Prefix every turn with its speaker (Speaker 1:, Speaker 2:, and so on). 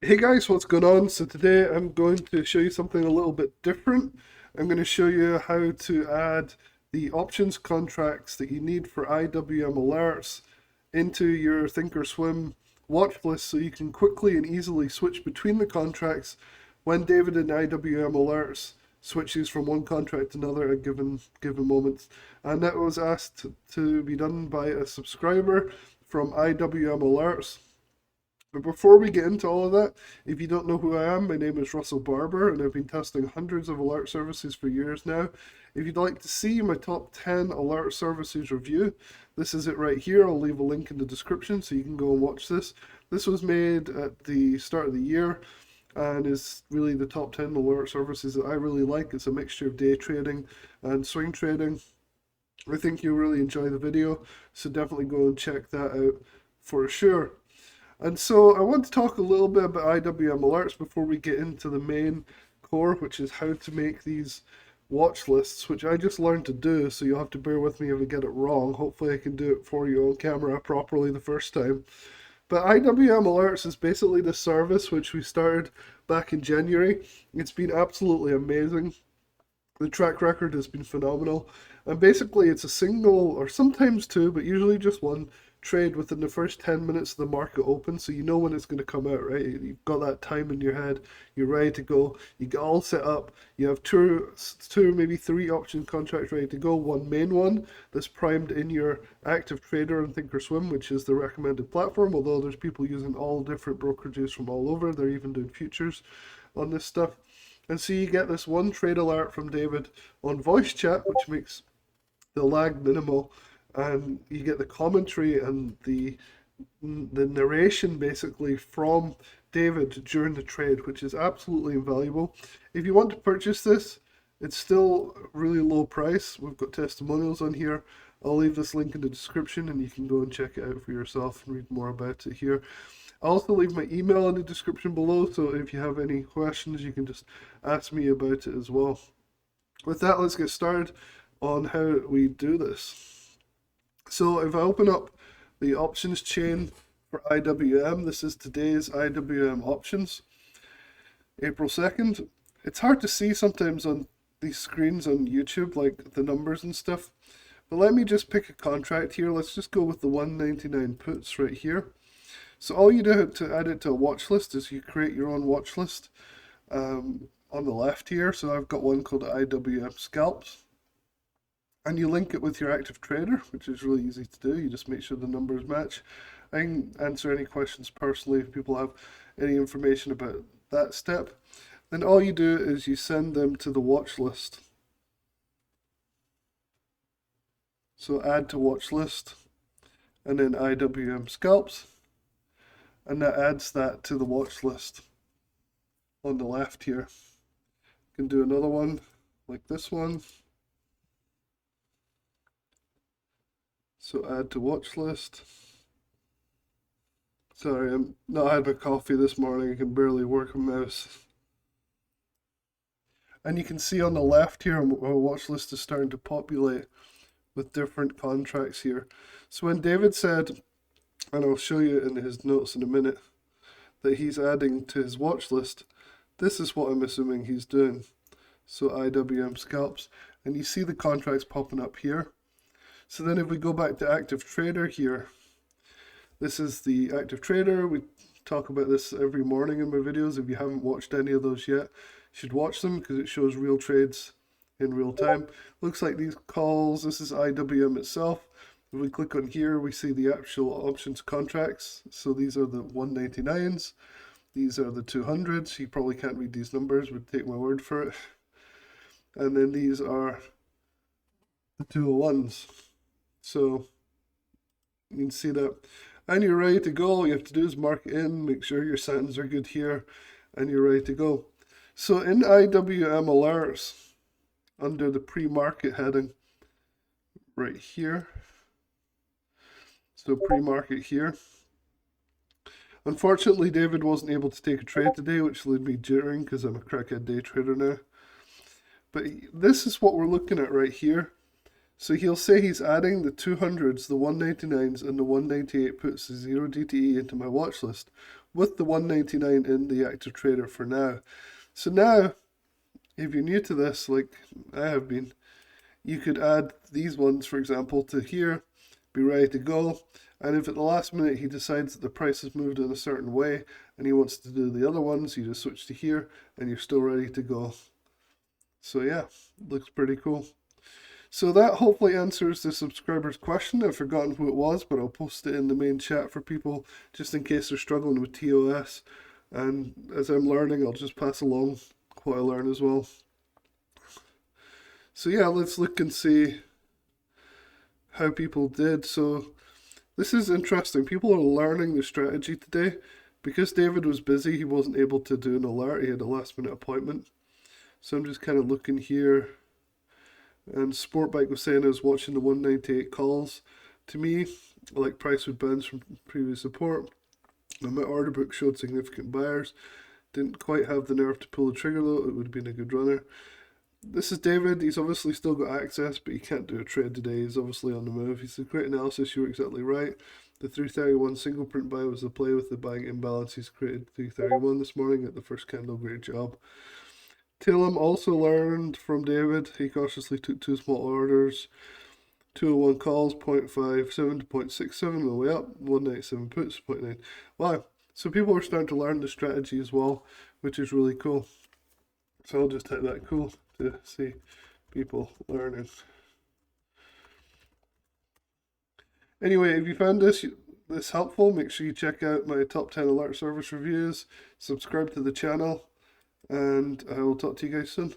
Speaker 1: Hey guys, what's going on? So today I'm going to show you something a little bit different. I'm going to show you how to add the options contracts that you need for IWM alerts into your Thinkorswim watch list so you can quickly and easily switch between the contracts when David in IWM alerts switches from one contract to another at given moments. And that was asked to be done by a subscriber from IWM alerts. But before we get into all of that, if you don't know who I am, my name is Russell Barber, and I've been testing hundreds of alert services for years now. If you'd like to see my top 10 alert services review, this is it right here. I'll leave a link in the description so you can go and watch this. This was made at the start of the year and is really the top 10 alert services that I really like. It's a mixture of day trading and swing trading. I think you'll really enjoy the video, so definitely go and check that out for sure. And so I want to talk a little bit about IWM alerts before we get into the main core, which is how to make these watch lists, which I just learned to do, so you'll have to bear with me if I get it wrong. Hopefully I can do it for you on camera properly the first time. But IWM alerts is basically the service which we started back in January. It's been absolutely amazing. The track record has been phenomenal. And basically, it's a single or sometimes two, but usually just one trade within the first 10 minutes of the market open. So you know when it's going to come out, right? You've got that time in your head. You're ready to go. You get all set up. You have two, maybe three option contracts ready to go. One main one that's primed in your active trader and Thinkorswim, which is the recommended platform. Although there's people using all different brokerages from all over. They're even doing futures on this stuff. And so you get this one trade alert from David on voice chat, which makes the lag minimal, and you get the commentary and the narration basically from David during the trade, which is absolutely invaluable. If you want to purchase this, it's still really low price. We've got testimonials on here. I'll leave this link in the description and you can go and check it out for yourself and read more about it here. I'll also leave my email in the description below, so if you have any questions, you can just ask me about it as well. With that, let's get started on how we do this. So if I open up the options chain for IWM, this is today's IWM options, April 2nd. It's hard to see sometimes on these screens on YouTube, like the numbers and stuff. But let me just pick a contract here. Let's just go with the 199 puts right here. So all you do to add it to a watch list is you create your own watch list on the left here. So I've got one called IWM Scalps. And you link it with your active trader, which is really easy to do. You just make sure the numbers match. I can answer any questions personally if people have any information about that step. Then all you do is you send them to the watch list. So add to watch list and then IWM Scalps. And that adds that to the watch list on the left here. You can do another one like this one. So add to watch list. Sorry, I'm not had my coffee this morning. I can barely work a mouse. And you can see on the left here, our watch list is starting to populate with different contracts here. So when David said, and I'll show you in his notes in a minute, that he's adding to his watch list, this is what I'm assuming he's doing. So IWM Scalps, and you see the contracts popping up here. So then if we go back to active trader here, this is the active trader. We talk about this every morning in my videos. If you haven't watched any of those yet, you should watch them because it shows real trades in real time. Looks like these calls, this is IWM itself. If we click on here, we see the actual options contracts. So these are the 199s. These are the 200s. You probably can't read these numbers, but take my word for it. And then these are the 201s. So you can see that. And you're ready to go. All you have to do is mark it in, make sure your settings are good here, and you're ready to go. So in IWM alerts, under the pre-market heading, right here, so pre-market here. Unfortunately, David wasn't able to take a trade today, which led me jittering because I'm a crackhead day trader now. But this is what we're looking at right here. So he'll say he's adding the 200s, the 199s, and the 198 puts the 0 DTE into my watch list. with the 199 in the active trader for now. So now, if you're new to this, like I have been, you could add these ones, for example, to here, be ready to go. And if at the last minute he decides that the price has moved in a certain way and he wants to do the other ones, you just switch to here and you're still ready to go. So yeah, looks pretty cool. So that hopefully answers the subscriber's question. I've forgotten who it was, but I'll post it in the main chat for people just in case they're struggling with TOS. And as I'm learning, I'll just pass along what I learn as well. So yeah, let's look and see how people did. So this is interesting. People are learning the strategy today. Because David was busy, he wasn't able to do an alert. He had a last minute appointment. So I'm just kind of looking here. And Sportbike was saying I was watching the 198 calls. To me, like price would bounce from previous support. And my order book showed significant buyers. Didn't quite have the nerve to pull the trigger though. It would have been a good runner. This is David. He's obviously still got access, but he can't do a trade today. He's obviously on the move. He's a great analysis. You're exactly right. The 331 single print buy was the play with the buying imbalance. He's created 331 this morning at the first candle. Great job. Tillam also learned from David. He cautiously took 2 small orders. 201 calls, 0.57 to 0.67 on the way up. 197 puts, 0.9. Wow. So people are starting to learn the strategy as well, which is really cool. So I'll just type that cool to see people learning. Anyway, if you found this helpful, make sure you check out my top 10 alert service reviews, subscribe to the channel, and I will talk to you guys soon.